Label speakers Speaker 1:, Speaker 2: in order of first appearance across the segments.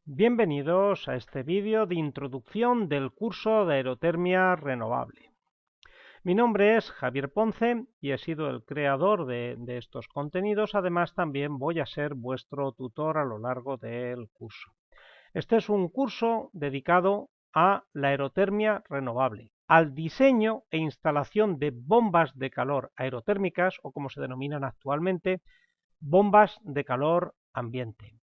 Speaker 1: Bienvenidos a este vídeo de introducción del curso de aerotermia renovable. Mi nombre es Javier Ponce y he sido el creador de estos contenidos. Además, también voy a ser vuestro tutor a lo largo del curso. Este es un curso dedicado a la aerotermia renovable, al diseño e instalación de bombas de calor aerotérmicas, o como se denominan actualmente, bombas de calor ambiente.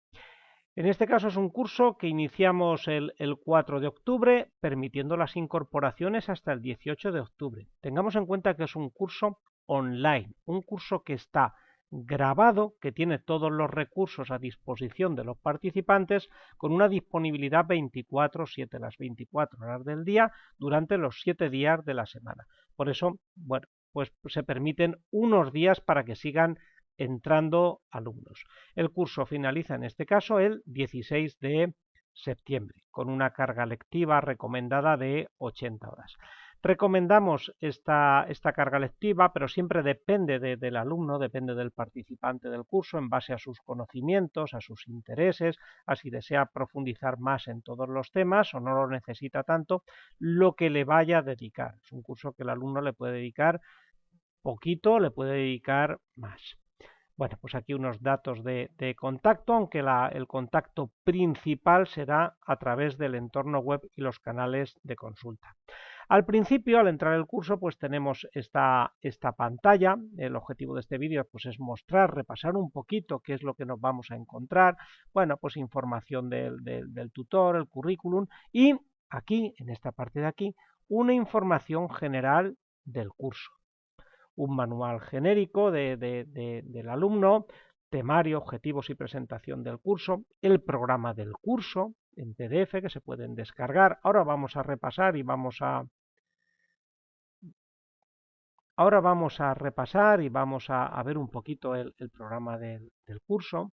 Speaker 1: En este caso es un curso que iniciamos el 4 de octubre, permitiendo las incorporaciones hasta el 18 de octubre. Tengamos en cuenta que es un curso online, un curso que está grabado, que tiene todos los recursos a disposición de los participantes, con una disponibilidad 24/7, las 24 horas del día, durante los 7 días de la semana. Por eso, bueno, pues se permiten unos días para que sigan entrando alumnos. El curso finaliza en este caso el 16 de septiembre, con una carga lectiva recomendada de 80 horas. Recomendamos esta carga lectiva, pero siempre depende del alumno, depende del participante del curso, en base a sus conocimientos, a sus intereses, a si desea profundizar más en todos los temas o no lo necesita tanto, lo que le vaya a dedicar. Es un curso que el alumno le puede dedicar poquito, le puede dedicar más. Bueno, pues aquí unos datos de contacto, aunque el contacto principal será a través del entorno web y los canales de consulta. Al principio, al entrar el curso, pues tenemos esta pantalla. El objetivo de este vídeo pues, es mostrar, repasar un poquito qué es lo que nos vamos a encontrar. Bueno, pues información del tutor, el currículum y aquí, en esta parte de aquí, una información general del curso. Un manual genérico del alumno, temario, objetivos y presentación del curso, el programa del curso en PDF que se pueden descargar. Ahora vamos a repasar y vamos a ver un poquito el programa del curso.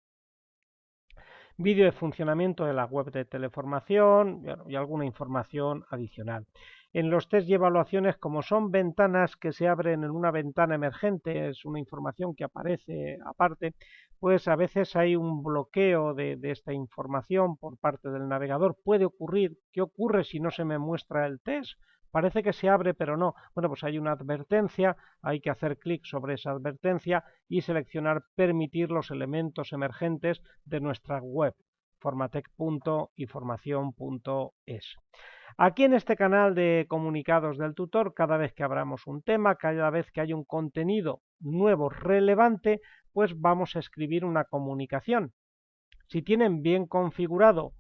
Speaker 1: Vídeo de funcionamiento de la web de teleformación y alguna información adicional. En los test y evaluaciones, como son ventanas que se abren en una ventana emergente, es una información que aparece aparte, pues a veces hay un bloqueo de esta información por parte del navegador. Puede ocurrir. ¿Qué ocurre si no se me muestra el test? Parece que se abre, pero no. Bueno, pues hay una advertencia, hay que hacer clic sobre esa advertencia y seleccionar permitir los elementos emergentes de nuestra web, formatec.información.es. Aquí en este canal de comunicados del tutor, cada vez que abramos un tema, cada vez que hay un contenido nuevo relevante, pues vamos a escribir una comunicación. Si tienen bien configurado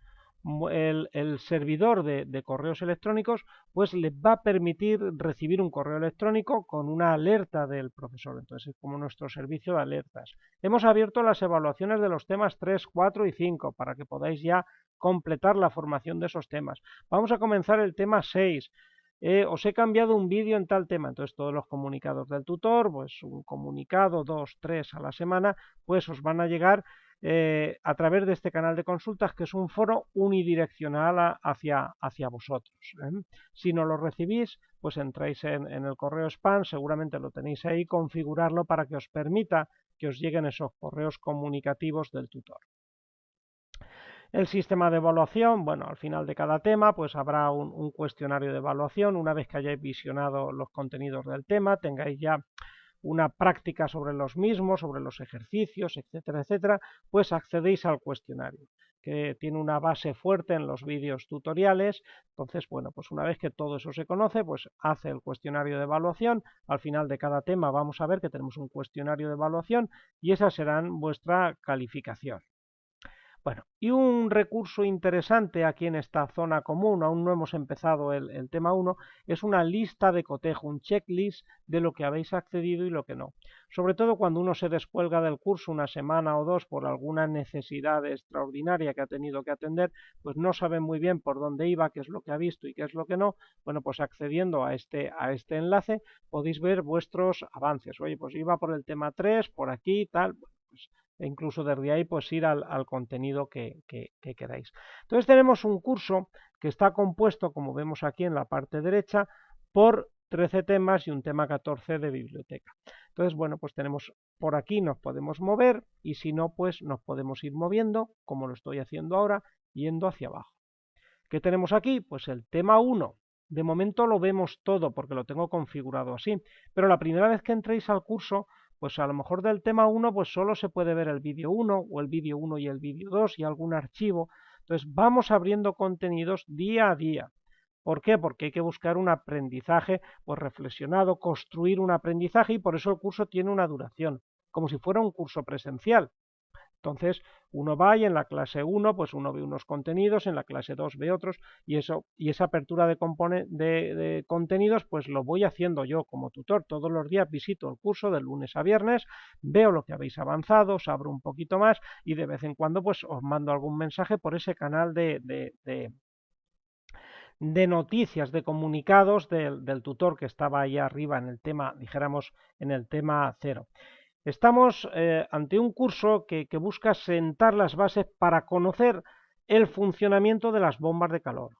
Speaker 1: el servidor de correos electrónicos, pues les va a permitir recibir un correo electrónico con una alerta del profesor. Entonces es como nuestro servicio de alertas. Hemos abierto las evaluaciones de los temas 3, 4 y 5 para que podáis ya completar la formación de esos temas. Vamos a comenzar el tema 6. Os he cambiado un vídeo en tal tema. Entonces todos los comunicados del tutor, pues un comunicado, 2, 3 a la semana, pues os van a llegar a través de este canal de consultas, que es un foro unidireccional hacia vosotros. Si no lo recibís, pues entráis en el correo spam, seguramente lo tenéis ahí, configurarlo para que os permita que os lleguen esos correos comunicativos del tutor. El sistema de evaluación, bueno, al final de cada tema pues habrá un cuestionario de evaluación. Una vez que hayáis visionado los contenidos del tema, tengáis ya una práctica sobre los mismos, sobre los ejercicios, etcétera, etcétera, pues accedéis al cuestionario, que tiene una base fuerte en los vídeos tutoriales. Entonces, bueno, pues una vez que todo eso se conoce, pues hace el cuestionario de evaluación. Al final de cada tema vamos a ver que tenemos un cuestionario de evaluación y esas serán vuestra calificación. Bueno, y un recurso interesante aquí en esta zona común, aún no hemos empezado el tema 1, es una lista de cotejo, un checklist de lo que habéis accedido y lo que no. Sobre todo cuando uno se descuelga del curso una semana o dos por alguna necesidad extraordinaria que ha tenido que atender, pues no sabe muy bien por dónde iba, qué es lo que ha visto y qué es lo que no. Bueno, pues accediendo a este enlace podéis ver vuestros avances. Oye, pues iba por el tema 3, por aquí, tal, pues e incluso desde ahí pues ir al contenido que queráis. Entonces tenemos un curso que está compuesto, como vemos aquí en la parte derecha, por 13 temas y un tema 14 de biblioteca. Entonces, bueno, pues tenemos por aquí, nos podemos mover y si no, pues nos podemos ir moviendo, como lo estoy haciendo ahora, yendo hacia abajo. ¿Qué tenemos aquí? Pues el tema 1. De momento lo vemos todo porque lo tengo configurado así, pero la primera vez que entréis al curso, pues a lo mejor del tema 1 pues solo se puede ver el vídeo 1 o el vídeo 1 y el vídeo 2 y algún archivo. Entonces vamos abriendo contenidos día a día. ¿Por qué? Porque hay que buscar un aprendizaje pues reflexionado, construir un aprendizaje, y por eso el curso tiene una duración, como si fuera un curso presencial. Entonces, uno va y en la clase 1, pues uno ve unos contenidos, en la clase 2 ve otros, y esa apertura de contenidos, pues lo voy haciendo yo como tutor. Todos los días visito el curso de lunes a viernes, veo lo que habéis avanzado, os abro un poquito más, y de vez en cuando pues os mando algún mensaje por ese canal de noticias, de comunicados del tutor que estaba ahí arriba en el tema, dijéramos, en el tema 0. Estamos ante un curso que busca sentar las bases para conocer el funcionamiento de las bombas de calor,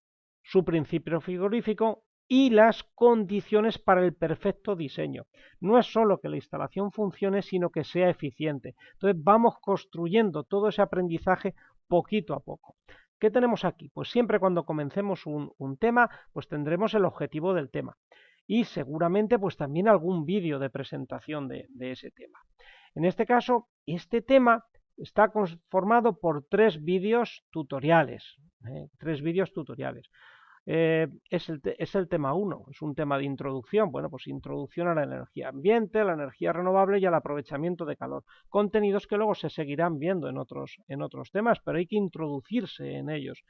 Speaker 1: su principio frigorífico y las condiciones para el perfecto diseño. No es solo que la instalación funcione, sino que sea eficiente. Entonces vamos construyendo todo ese aprendizaje poquito a poco. ¿Qué tenemos aquí? Pues siempre cuando comencemos un tema, pues tendremos el objetivo del tema y seguramente pues también algún vídeo de presentación de ese tema. En este caso, este tema está conformado por 3 vídeos tutoriales. Es el tema 1, es un tema de introducción, bueno, pues introducción a la energía ambiente, a la energía renovable y al aprovechamiento de calor. Contenidos que luego se seguirán viendo en otros temas, pero hay que introducirse en ellos.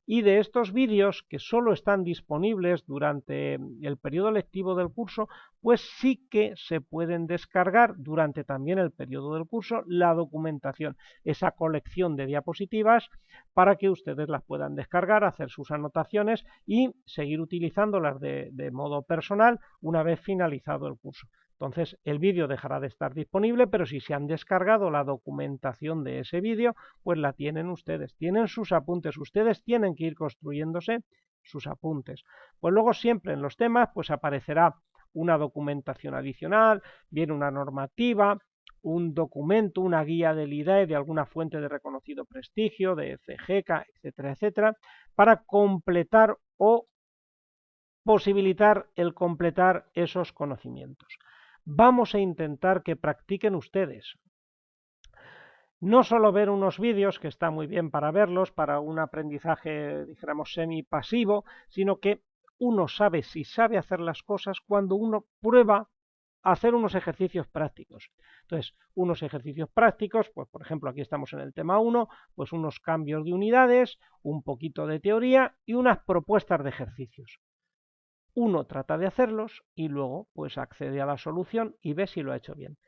Speaker 1: Y de estos vídeos, que solo están disponibles durante el periodo lectivo del curso, pues sí que se pueden descargar durante también el periodo del curso la documentación, esa colección de diapositivas, para que ustedes las puedan descargar, hacer sus anotaciones y seguir utilizándolas de modo personal una vez finalizado el curso. Entonces el vídeo dejará de estar disponible, pero si se han descargado la documentación de ese vídeo, pues la tienen ustedes, tienen sus apuntes, ustedes tienen que ir construyéndose sus apuntes. Pues luego siempre en los temas pues aparecerá una documentación adicional, viene una normativa, un documento, una guía del IDAE de alguna fuente de reconocido prestigio, de CGK, etcétera, etcétera, para completar o posibilitar el completar esos conocimientos. Vamos a intentar que practiquen ustedes. No solo ver unos vídeos, que está muy bien para verlos, para un aprendizaje, dijéramos, semipasivo, sino que uno sabe si sabe hacer las cosas cuando uno prueba a hacer unos ejercicios prácticos. Entonces, unos ejercicios prácticos, pues por ejemplo, aquí estamos en el tema 1, pues unos cambios de unidades, un poquito de teoría y unas propuestas de ejercicios. Uno trata de hacerlos y luego pues accede a la solución y ve si lo ha hecho bien.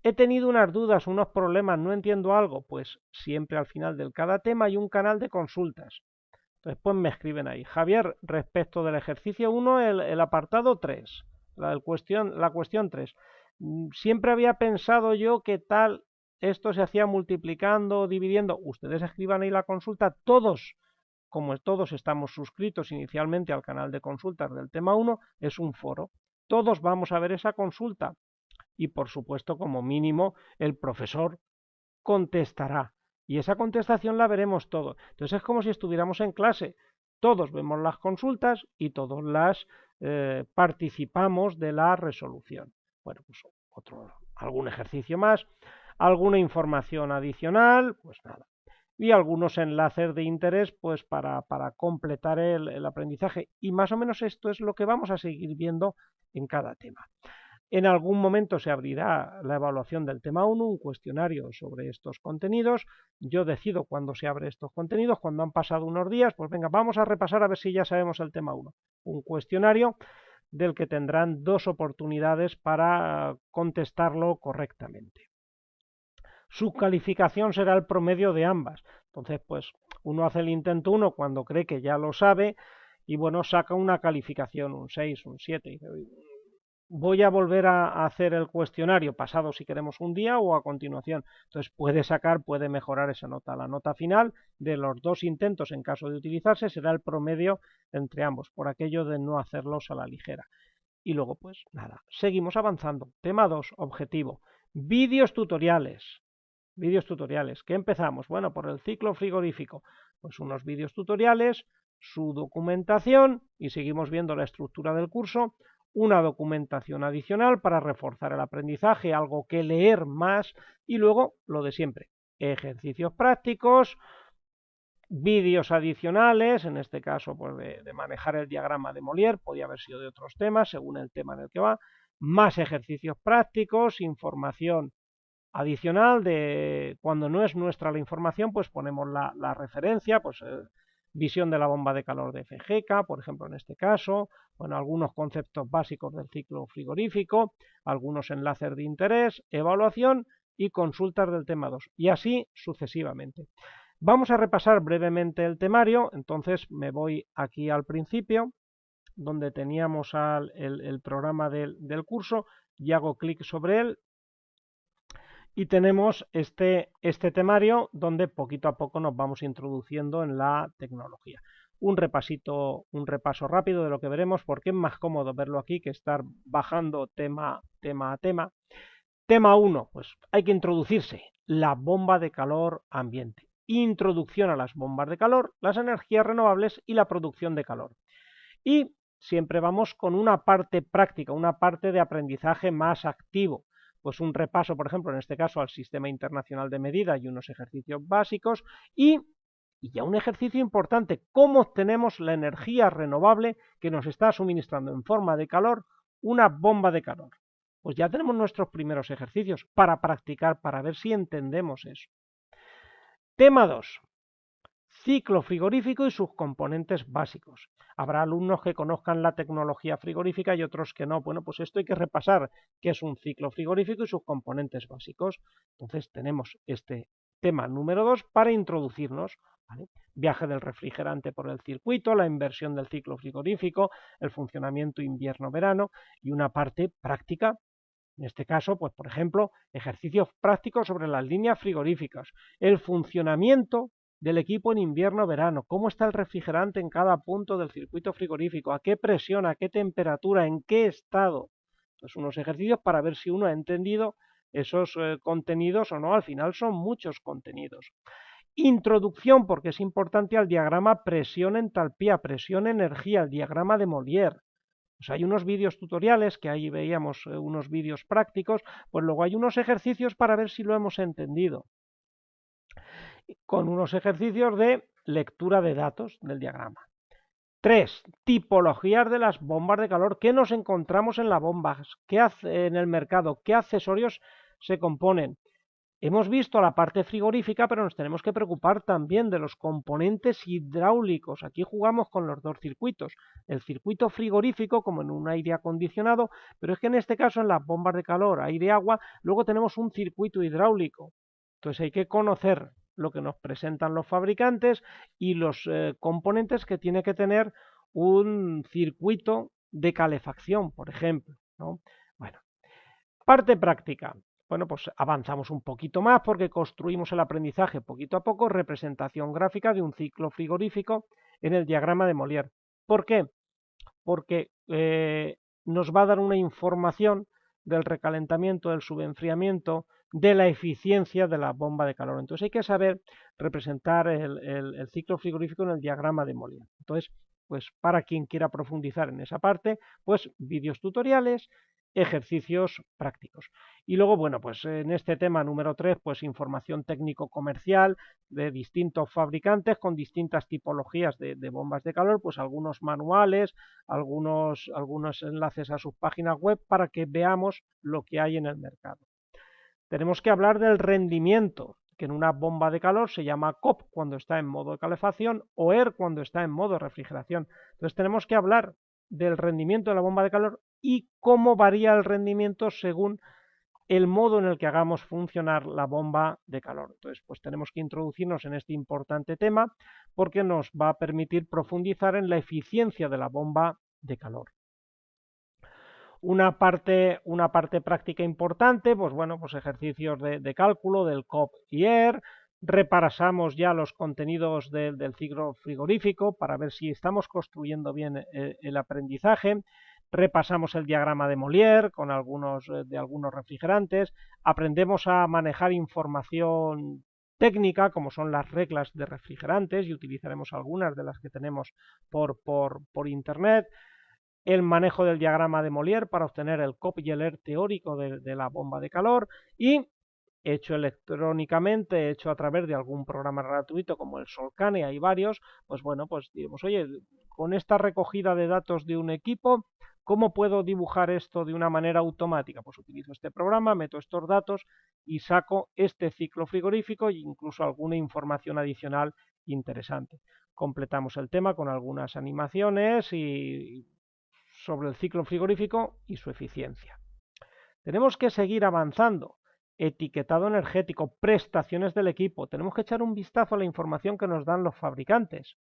Speaker 1: He tenido unas dudas, unos problemas, no entiendo algo, pues siempre al final de cada tema hay un canal de consultas. Entonces pues me escriben ahí: Javier, respecto del ejercicio 1, el apartado 3, la cuestión 3. Siempre había pensado yo que tal, esto se hacía multiplicando o dividiendo. Ustedes escriban ahí la consulta, todos. Como todos estamos suscritos inicialmente al canal de consultas del tema 1, es un foro. Todos vamos a ver esa consulta y, por supuesto, como mínimo, el profesor contestará. Y esa contestación la veremos todos. Entonces es como si estuviéramos en clase. Todos vemos las consultas y todos las participamos de la resolución. Bueno, pues algún ejercicio más, alguna información adicional, pues nada. Y algunos enlaces de interés pues para completar el aprendizaje. Y más o menos esto es lo que vamos a seguir viendo en cada tema. En algún momento se abrirá la evaluación del tema 1, un cuestionario sobre estos contenidos. Yo decido cuándo se abre estos contenidos, cuando han pasado unos días, pues venga, vamos a repasar a ver si ya sabemos el tema 1. Un cuestionario del que tendrán 2 oportunidades para contestarlo correctamente. Su calificación será el promedio de ambas. Entonces, pues uno hace el intento 1 cuando cree que ya lo sabe y bueno, saca una calificación, un 6, un 7. Voy a volver a hacer el cuestionario pasado si queremos un día o a continuación. Entonces puede mejorar esa nota. La nota final de los 2 intentos, en caso de utilizarse, será el promedio entre ambos, por aquello de no hacerlos a la ligera. Y luego, pues nada, seguimos avanzando. Tema 2, objetivo. Vídeos tutoriales. ¿Qué empezamos? Bueno, por el ciclo frigorífico. pues unos vídeos tutoriales, su documentación y seguimos viendo la estructura del curso, una documentación adicional para reforzar el aprendizaje, algo que leer más y luego lo de siempre, ejercicios prácticos, vídeos adicionales, en este caso pues de manejar el diagrama de Molière, podía haber sido de otros temas según el tema en el que va, más ejercicios prácticos, información adicional de cuando no es nuestra la información, pues ponemos la referencia, pues visión de la bomba de calor de FGK, por ejemplo, en este caso, bueno, algunos conceptos básicos del ciclo frigorífico, algunos enlaces de interés, evaluación y consultas del tema 2, y así sucesivamente. Vamos a repasar brevemente el temario, entonces me voy aquí al principio, donde teníamos el programa del curso, y hago clic sobre él, y tenemos este temario donde poquito a poco nos vamos introduciendo en la tecnología. Un repaso rápido de lo que veremos, porque es más cómodo verlo aquí que estar bajando tema a tema. Tema 1, pues hay que introducirse, la bomba de calor ambiente. Introducción a las bombas de calor, las energías renovables y la producción de calor. Y siempre vamos con una parte práctica, una parte de aprendizaje más activo. Pues un repaso, por ejemplo, en este caso al Sistema Internacional de Medida y unos ejercicios básicos y ya un ejercicio importante, cómo obtenemos la energía renovable que nos está suministrando en forma de calor una bomba de calor. Pues ya tenemos nuestros primeros ejercicios para practicar, para ver si entendemos eso. Tema 2. Ciclo frigorífico y sus componentes básicos. Habrá alumnos que conozcan la tecnología frigorífica y otros que no. Bueno, pues esto hay que repasar qué es un ciclo frigorífico y sus componentes básicos. Entonces tenemos este tema número 2 para introducirnos. ¿Vale? Viaje del refrigerante por el circuito, la inversión del ciclo frigorífico, el funcionamiento invierno-verano y una parte práctica. En este caso, pues por ejemplo, ejercicios prácticos sobre las líneas frigoríficas, el funcionamiento del equipo en invierno-verano, cómo está el refrigerante en cada punto del circuito frigorífico, a qué presión, a qué temperatura, en qué estado. Entonces, unos ejercicios para ver si uno ha entendido esos contenidos o no. Al final son muchos contenidos. Introducción, porque es importante, al diagrama presión-entalpía, presión-energía, el diagrama de Molière. Pues hay unos vídeos tutoriales, que ahí veíamos unos vídeos prácticos, pues luego hay unos ejercicios para ver si lo hemos entendido, con unos ejercicios de lectura de datos del diagrama. 3. Tipologías de las bombas de calor. ¿Qué nos encontramos en las bombas? ¿Qué hace en el mercado? ¿Qué accesorios se componen? Hemos visto la parte frigorífica, pero nos tenemos que preocupar también de los componentes hidráulicos. Aquí jugamos con los dos circuitos, el circuito frigorífico como en un aire acondicionado, pero es que en este caso en las bombas de calor, aire-agua, luego tenemos un circuito hidráulico. Entonces hay que conocer lo que nos presentan los fabricantes y los componentes que tiene que tener un circuito de calefacción, por ejemplo, ¿no? Bueno, parte práctica. Bueno, pues avanzamos un poquito más porque construimos el aprendizaje poquito a poco, representación gráfica de un ciclo frigorífico en el diagrama de Molière. ¿Por qué? Porque nos va a dar una información del recalentamiento, del subenfriamiento, de la eficiencia de la bomba de calor. Entonces hay que saber representar el ciclo frigorífico en el diagrama de Molière. Entonces, pues para quien quiera profundizar en esa parte, pues vídeos tutoriales, ejercicios prácticos. Y luego, bueno, pues en este tema número 3, pues información técnico-comercial de distintos fabricantes con distintas tipologías de bombas de calor, pues algunos manuales, algunos enlaces a sus páginas web para que veamos lo que hay en el mercado. Tenemos que hablar del rendimiento, que en una bomba de calor se llama COP cuando está en modo de calefacción o ER cuando está en modo de refrigeración. Entonces tenemos que hablar del rendimiento de la bomba de calor y cómo varía el rendimiento según el modo en el que hagamos funcionar la bomba de calor. Entonces, pues tenemos que introducirnos en este importante tema porque nos va a permitir profundizar en la eficiencia de la bomba de calor. Una parte práctica importante, pues bueno, pues ejercicios de cálculo del COP y ER, repasamos ya los contenidos del ciclo frigorífico para ver si estamos construyendo bien el aprendizaje, repasamos el diagrama de Molière con algunos refrigerantes, aprendemos a manejar información técnica, como son las reglas de refrigerantes, y utilizaremos algunas de las que tenemos por internet, el manejo del diagrama de Molière para obtener el COP y el ER teórico de la bomba de calor, y hecho electrónicamente, hecho a través de algún programa gratuito como el Solcane, hay varios, pues bueno, pues diremos, oye, con esta recogida de datos de un equipo, ¿cómo puedo dibujar esto de una manera automática? Pues utilizo este programa, meto estos datos y saco este ciclo frigorífico e incluso alguna información adicional interesante. Completamos el tema con algunas animaciones y sobre el ciclo frigorífico y su eficiencia. Tenemos que seguir avanzando. Etiquetado energético, prestaciones del equipo. Tenemos que echar un vistazo a la información que nos dan los fabricantes.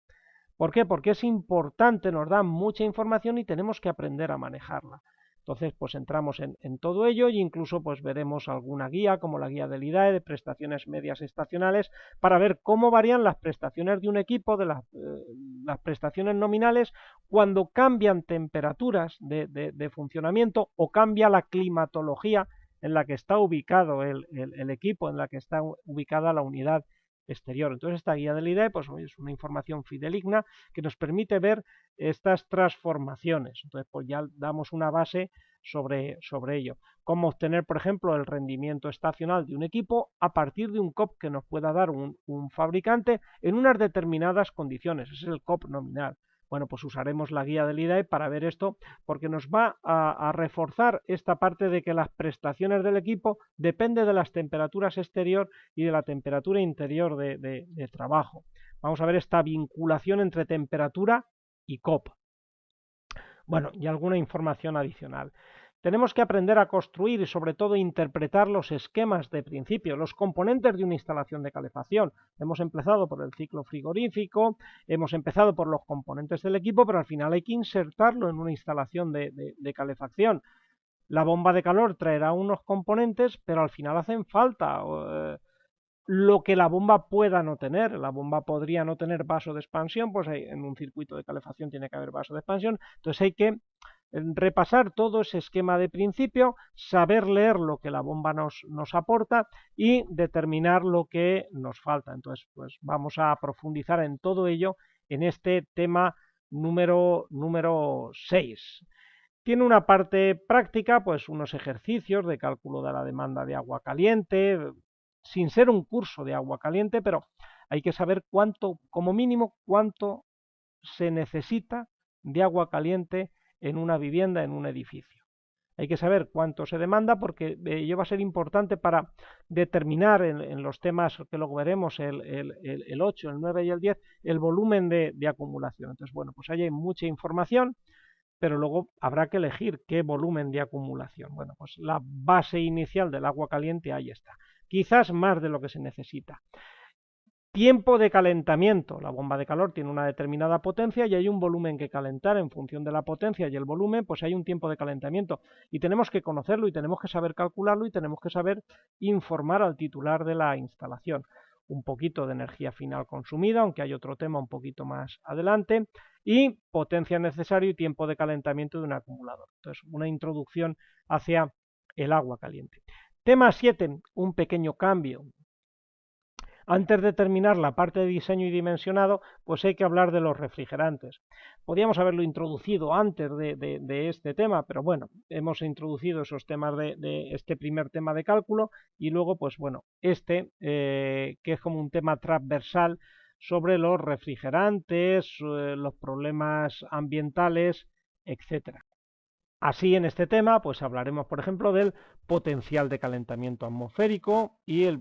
Speaker 1: ¿Por qué? Porque es importante, nos dan mucha información y tenemos que aprender a manejarla. Entonces, pues entramos en todo ello e incluso pues veremos alguna guía, como la guía del IDAE de prestaciones medias estacionales, para ver cómo varían las prestaciones de un equipo, de las prestaciones nominales, cuando cambian temperaturas de funcionamiento o cambia la climatología en la que está ubicado el equipo, en la que está ubicada la unidad exterior. Entonces esta guía del IDAE pues, es una información fidedigna que nos permite ver estas transformaciones. Entonces pues ya damos una base sobre ello. Cómo obtener, por ejemplo, el rendimiento estacional de un equipo a partir de un COP que nos pueda dar un fabricante en unas determinadas condiciones. Ese es el COP nominal. Bueno, pues usaremos la guía del IDAE para ver esto, porque nos va a reforzar esta parte de que las prestaciones del equipo dependen de las temperaturas exterior y de la temperatura interior de trabajo. Vamos a ver esta vinculación entre temperatura y COP. Bueno, y alguna información adicional. Tenemos que aprender a construir y sobre todo interpretar los esquemas de principio, los componentes de una instalación de calefacción. Hemos empezado por el ciclo frigorífico, hemos empezado por los componentes del equipo, pero al final hay que insertarlo en una instalación de calefacción. La bomba de calor traerá unos componentes, pero al final hacen falta lo que la bomba pueda no tener. La bomba podría no tener vaso de expansión, pues en un circuito de calefacción tiene que haber vaso de expansión, entonces hay que repasar todo ese esquema de principio, saber leer lo que la bomba nos aporta y determinar lo que nos falta. Entonces, pues vamos a profundizar en todo ello en este tema número 6. Tiene una parte práctica, pues unos ejercicios de cálculo de la demanda de agua caliente, sin ser un curso de agua caliente, pero hay que saber cuánto, como mínimo, cuánto se necesita de agua caliente en una vivienda, en un edificio. Hay que saber cuánto se demanda porque ello va a ser importante para determinar en los temas que luego veremos, el 8, el 9 y el 10, el volumen de acumulación. Entonces, bueno, pues ahí hay mucha información, pero luego habrá que elegir qué volumen de acumulación. Bueno, pues la base inicial del agua caliente ahí está. Quizás más de lo que se necesita. Tiempo de calentamiento. La bomba de calor tiene una determinada potencia y hay un volumen que calentar en función de la potencia y el volumen, pues hay un tiempo de calentamiento. Y tenemos que conocerlo y tenemos que saber calcularlo y tenemos que saber informar al titular de la instalación. Un poquito de energía final consumida, aunque hay otro tema un poquito más adelante, y potencia necesaria y tiempo de calentamiento de un acumulador. Entonces, una introducción hacia el agua caliente. Tema 7, un pequeño cambio. Antes de terminar la parte de diseño y dimensionado, pues hay que hablar de los refrigerantes. Podríamos haberlo introducido antes de este tema, pero bueno, hemos introducido esos temas de este primer tema de cálculo y luego, pues bueno, que es como un tema transversal sobre los refrigerantes, los problemas ambientales, etcétera. Así, en este tema, pues hablaremos, por ejemplo, del potencial de calentamiento atmosférico y el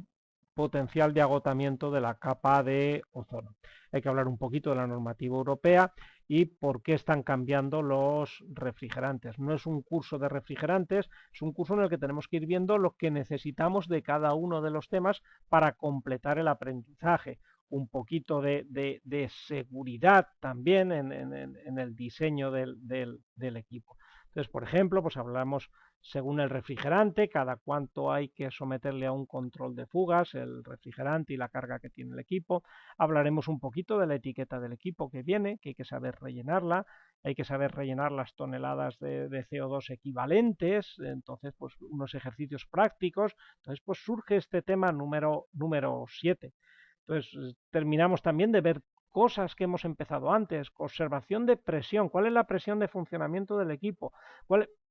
Speaker 1: potencial de agotamiento de la capa de ozono. Hay que hablar un poquito de la normativa europea y por qué están cambiando los refrigerantes. No es un curso de refrigerantes, es un curso en el que tenemos que ir viendo lo que necesitamos de cada uno de los temas para completar el aprendizaje. Un poquito de seguridad también en el diseño del equipo. Entonces, por ejemplo, pues hablamos según el refrigerante, cada cuánto hay que someterle a un control de fugas, el refrigerante y la carga que tiene el equipo. Hablaremos un poquito de la etiqueta del equipo que viene, que hay que saber rellenarla, hay que saber rellenar las toneladas de CO2 equivalentes, entonces pues unos ejercicios prácticos, entonces pues surge este tema número 7. Entonces terminamos también de ver cosas que hemos empezado antes, observación de presión, cuál es la presión de funcionamiento del equipo,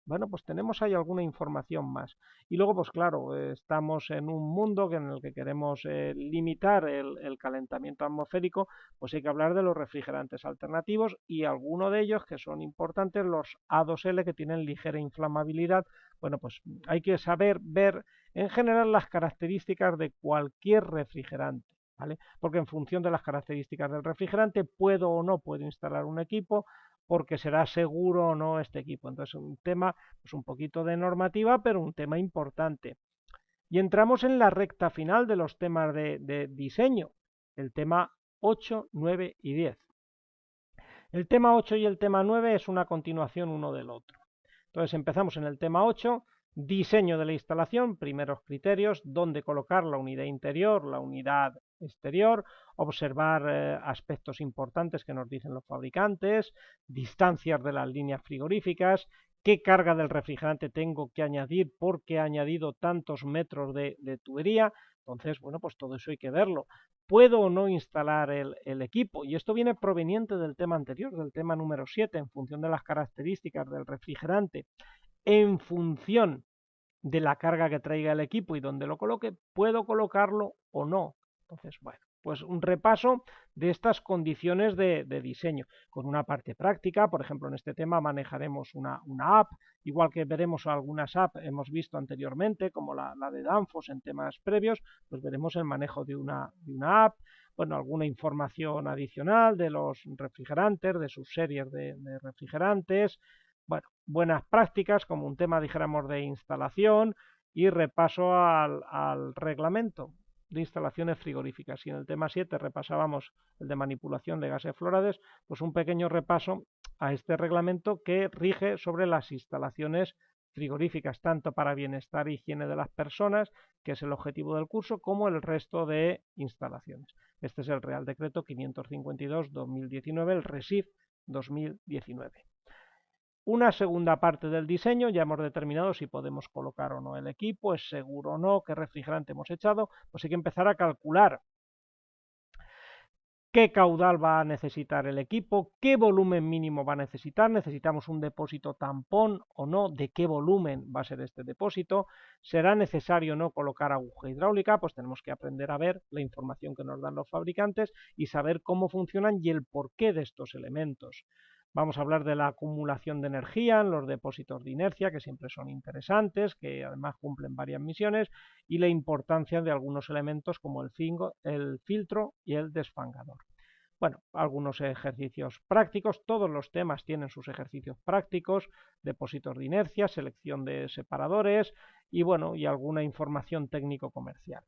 Speaker 1: bueno, pues tenemos ahí alguna información más. Y luego, pues claro, estamos en un mundo en el que queremos limitar el calentamiento atmosférico, pues hay que hablar de los refrigerantes alternativos y algunos de ellos que son importantes, los A2L, que tienen ligera inflamabilidad. Bueno, pues hay que saber ver en general las características de cualquier refrigerante. ¿Vale? Porque en función de las características del refrigerante puedo o no puedo instalar un equipo, porque será seguro o no este equipo. Entonces, un tema, pues un poquito de normativa, pero un tema importante. Y entramos en la recta final de los temas de diseño, el tema 8, 9 y 10. El tema 8 y el tema 9 es una continuación uno del otro. Entonces empezamos en el tema 8, diseño de la instalación, primeros criterios, dónde colocar la unidad interior, la unidad exterior, observar aspectos importantes que nos dicen los fabricantes, distancias de las líneas frigoríficas, qué carga del refrigerante tengo que añadir porque he añadido tantos metros de tubería. Entonces, bueno, pues todo eso hay que verlo. ¿Puedo o no instalar el equipo? Y esto viene proveniente del tema anterior, del tema número 7, en función de las características del refrigerante, en función de la carga que traiga el equipo y donde lo coloque, ¿puedo colocarlo o no? Entonces, bueno, pues un repaso de estas condiciones de diseño, con una parte práctica. Por ejemplo, en este tema manejaremos una app, igual que veremos algunas apps hemos visto anteriormente, como la de Danfoss en temas previos, pues veremos el manejo de una app, bueno, alguna información adicional de los refrigerantes, de sus series de refrigerantes, bueno, buenas prácticas como un tema, dijéramos, de instalación y repaso al reglamento de instalaciones frigoríficas. Si en el tema 7 repasábamos el de manipulación de gases fluorados, pues un pequeño repaso a este reglamento que rige sobre las instalaciones frigoríficas, tanto para bienestar e higiene de las personas, que es el objetivo del curso, como el resto de instalaciones. Este es el Real Decreto 552-2019, el RESIF 2019. Una segunda parte del diseño, ya hemos determinado si podemos colocar o no el equipo, es seguro o no, qué refrigerante hemos echado, pues hay que empezar a calcular qué caudal va a necesitar el equipo, qué volumen mínimo va a necesitar, necesitamos un depósito tampón o no, de qué volumen va a ser este depósito, será necesario o no colocar aguja hidráulica, pues tenemos que aprender a ver la información que nos dan los fabricantes y saber cómo funcionan y el porqué de estos elementos. Vamos a hablar de la acumulación de energía en los depósitos de inercia, que siempre son interesantes, que además cumplen varias misiones, y la importancia de algunos elementos como el filtro y el desfangador. Bueno, algunos ejercicios prácticos, todos los temas tienen sus ejercicios prácticos, depósitos de inercia, selección de separadores y bueno, y alguna información técnico-comercial.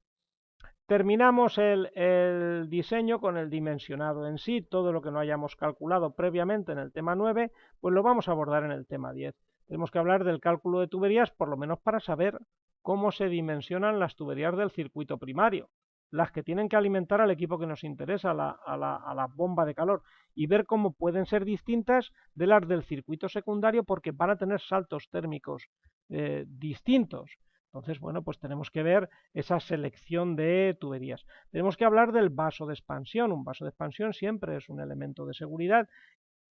Speaker 1: Terminamos el diseño con el dimensionado en sí, todo lo que no hayamos calculado previamente en el tema 9, pues lo vamos a abordar en el tema 10. Tenemos que hablar del cálculo de tuberías, por lo menos para saber cómo se dimensionan las tuberías del circuito primario, las que tienen que alimentar al equipo que nos interesa, a la bomba de calor, y ver cómo pueden ser distintas de las del circuito secundario porque van a tener saltos térmicos distintos. Entonces, bueno, pues tenemos que ver esa selección de tuberías. Tenemos que hablar del vaso de expansión. Un vaso de expansión siempre es un elemento de seguridad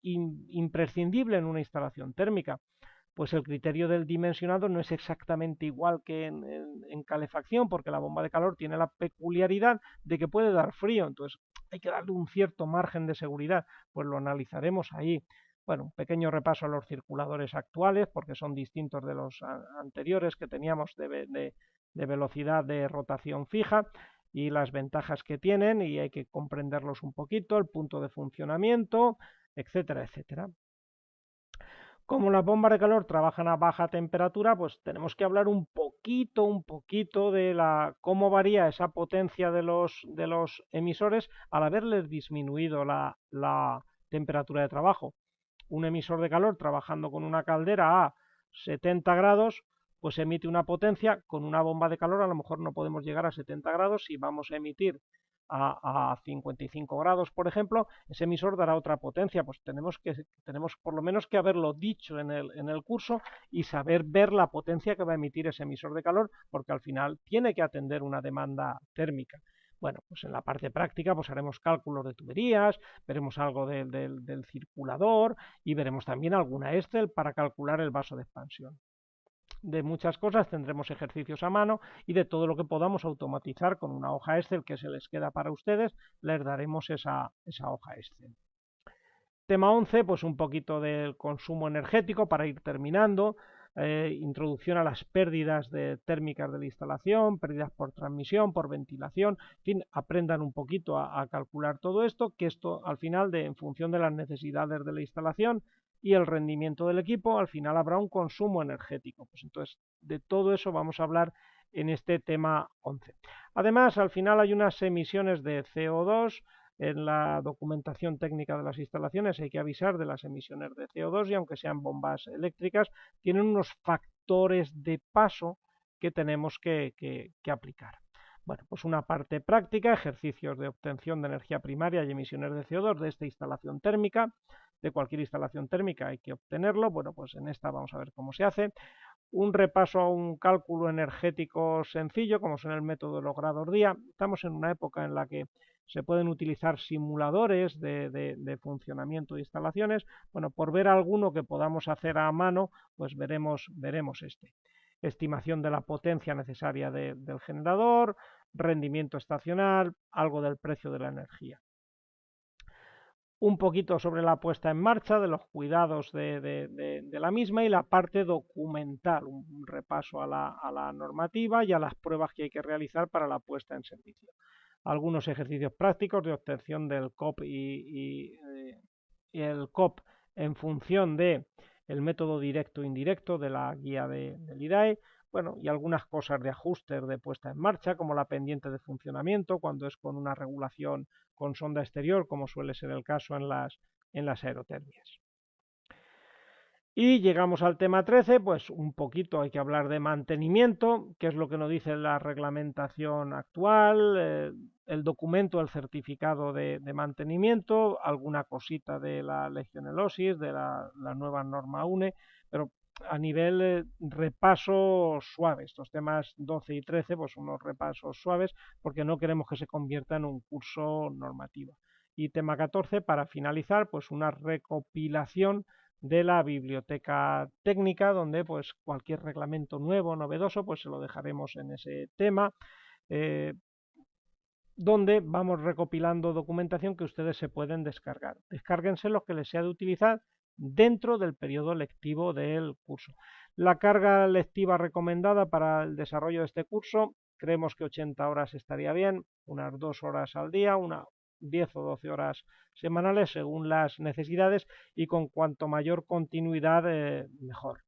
Speaker 1: imprescindible en una instalación térmica. Pues el criterio del dimensionado no es exactamente igual que en calefacción, porque la bomba de calor tiene la peculiaridad de que puede dar frío, entonces hay que darle un cierto margen de seguridad, pues lo analizaremos ahí. Bueno, un pequeño repaso a los circuladores actuales, porque son distintos de los anteriores que teníamos de velocidad de rotación fija y las ventajas que tienen, y hay que comprenderlos un poquito, el punto de funcionamiento, etcétera, etcétera. Como las bombas de calor trabajan a baja temperatura, pues tenemos que hablar un poquito de cómo varía esa potencia de los emisores al haberles disminuido la temperatura de trabajo. Un emisor de calor trabajando con una caldera a 70 grados, pues emite una potencia. Con una bomba de calor a lo mejor no podemos llegar a 70 grados. Si vamos a emitir a 55 grados, por ejemplo, ese emisor dará otra potencia. Pues tenemos por lo menos que haberlo dicho en el curso y saber ver la potencia que va a emitir ese emisor de calor, porque al final tiene que atender una demanda térmica. Bueno, pues en la parte práctica pues haremos cálculos de tuberías, veremos algo del circulador y veremos también alguna Excel para calcular el vaso de expansión. De muchas cosas tendremos ejercicios a mano y de todo lo que podamos automatizar con una hoja Excel que se les queda para ustedes, les daremos esa hoja Excel. Tema 11, pues un poquito del consumo energético para ir terminando. Introducción a las pérdidas térmicas de la instalación, pérdidas por transmisión, por ventilación, en fin, aprendan un poquito a calcular todo esto, que esto al final, en función de las necesidades de la instalación y el rendimiento del equipo, al final habrá un consumo energético. Pues entonces, de todo eso vamos a hablar en este tema 11. Además, al final hay unas emisiones de CO2. En la documentación técnica de las instalaciones hay que avisar de las emisiones de CO2 y aunque sean bombas eléctricas, tienen unos factores de paso que tenemos que aplicar. Bueno, pues una parte práctica, ejercicios de obtención de energía primaria y emisiones de CO2 de esta instalación térmica. De cualquier instalación térmica hay que obtenerlo. Bueno, pues en esta vamos a ver cómo se hace. Un repaso a un cálculo energético sencillo, como son el método de los grados día. Estamos en una época en la que se pueden utilizar simuladores de funcionamiento de instalaciones. Bueno, por ver alguno que podamos hacer a mano, pues veremos este. Estimación de la potencia necesaria del generador, rendimiento estacional, algo del precio de la energía. Un poquito sobre la puesta en marcha, de los cuidados de la misma y la parte documental, un repaso a la normativa y a las pruebas que hay que realizar para la puesta en servicio. Algunos ejercicios prácticos de obtención del COP y el COP en función del método directo e indirecto de la guía del IDAE, bueno, y algunas cosas de ajustes de puesta en marcha, como la pendiente de funcionamiento, cuando es con una regulación con sonda exterior, como suele ser el caso en las aerotermias. Y llegamos al tema 13, pues un poquito hay que hablar de mantenimiento, que es lo que nos dice la reglamentación actual, el documento, el certificado de mantenimiento, alguna cosita de la legionelosis, de la nueva norma UNE, pero a nivel repaso suave. Estos temas 12 y 13, pues unos repasos suaves, porque no queremos que se convierta en un curso normativo. Y tema 14, para finalizar, pues una recopilación de la biblioteca técnica, donde pues cualquier reglamento nuevo, novedoso, pues se lo dejaremos en ese tema, donde vamos recopilando documentación que ustedes se pueden descargar. Descárguense los que les sea de utilizar dentro del periodo lectivo del curso. La carga lectiva recomendada para el desarrollo de este curso, creemos que 80 horas estaría bien, unas 2 horas al día, unas 10 o 12 horas semanales según las necesidades y con cuanto mayor continuidad mejor.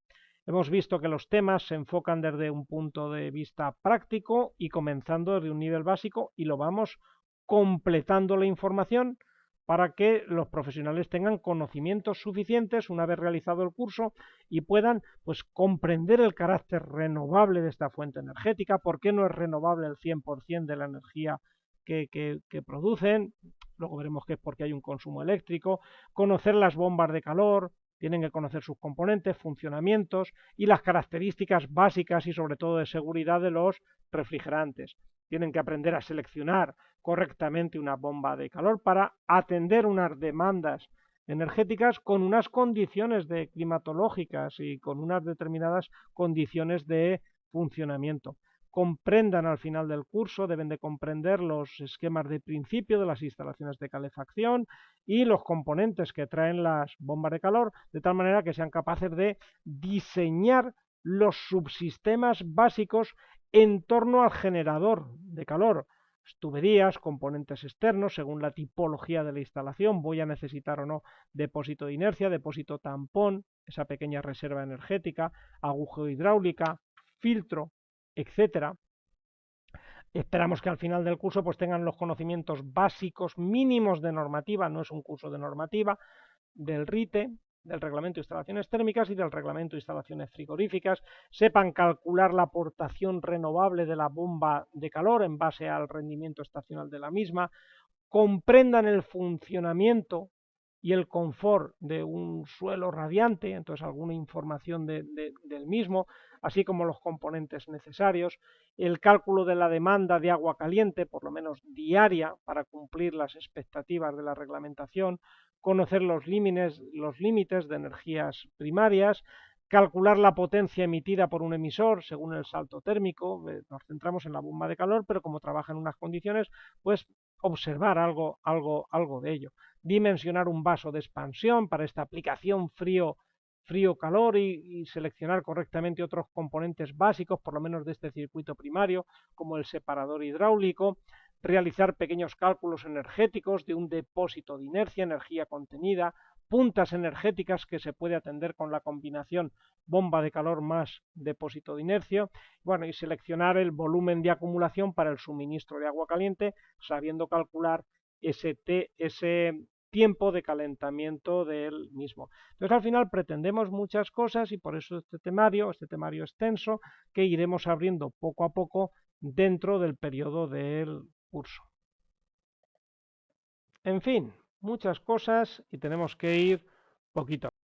Speaker 1: Hemos visto que los temas se enfocan desde un punto de vista práctico y comenzando desde un nivel básico y lo vamos completando la información para que los profesionales tengan conocimientos suficientes una vez realizado el curso y puedan pues comprender el carácter renovable de esta fuente energética, por qué no es renovable el 100% de la energía que producen. Luego veremos que es porque hay un consumo eléctrico, conocer las bombas de calor, tienen que conocer sus componentes, funcionamientos y las características básicas y sobre todo de seguridad de los refrigerantes. Tienen que aprender a seleccionar correctamente una bomba de calor para atender unas demandas energéticas con unas condiciones climatológicas y con unas determinadas condiciones de funcionamiento. Comprendan al final del curso, deben de comprender los esquemas de principio de las instalaciones de calefacción y los componentes que traen las bombas de calor, de tal manera que sean capaces de diseñar los subsistemas básicos en torno al generador de calor. Tuberías, componentes externos, según la tipología de la instalación, voy a necesitar o no depósito de inercia, depósito tampón, esa pequeña reserva energética, agujero hidráulica, filtro, etcétera. Esperamos que al final del curso pues tengan los conocimientos básicos mínimos de normativa, no es un curso de normativa, del RITE, del reglamento de instalaciones térmicas y del reglamento de instalaciones frigoríficas, sepan calcular la aportación renovable de la bomba de calor en base al rendimiento estacional de la misma, comprendan el funcionamiento y el confort de un suelo radiante, entonces alguna información del mismo, así como los componentes necesarios, el cálculo de la demanda de agua caliente, por lo menos diaria, para cumplir las expectativas de la reglamentación, conocer los límites de energías primarias, calcular la potencia emitida por un emisor según el salto térmico, nos centramos en la bomba de calor, pero como trabaja en unas condiciones, pues observar algo de ello. Dimensionar un vaso de expansión para esta aplicación frío-calor y seleccionar correctamente otros componentes básicos, por lo menos de este circuito primario, como el separador hidráulico, realizar pequeños cálculos energéticos de un depósito de inercia, energía contenida, puntas energéticas que se puede atender con la combinación bomba de calor más depósito de inercia, bueno, y seleccionar el volumen de acumulación para el suministro de agua caliente, sabiendo calcular ese tiempo de calentamiento del mismo. Entonces, al final pretendemos muchas cosas y por eso este temario extenso, que iremos abriendo poco a poco dentro del periodo del curso. En fin, muchas cosas y tenemos que ir poquito a poco.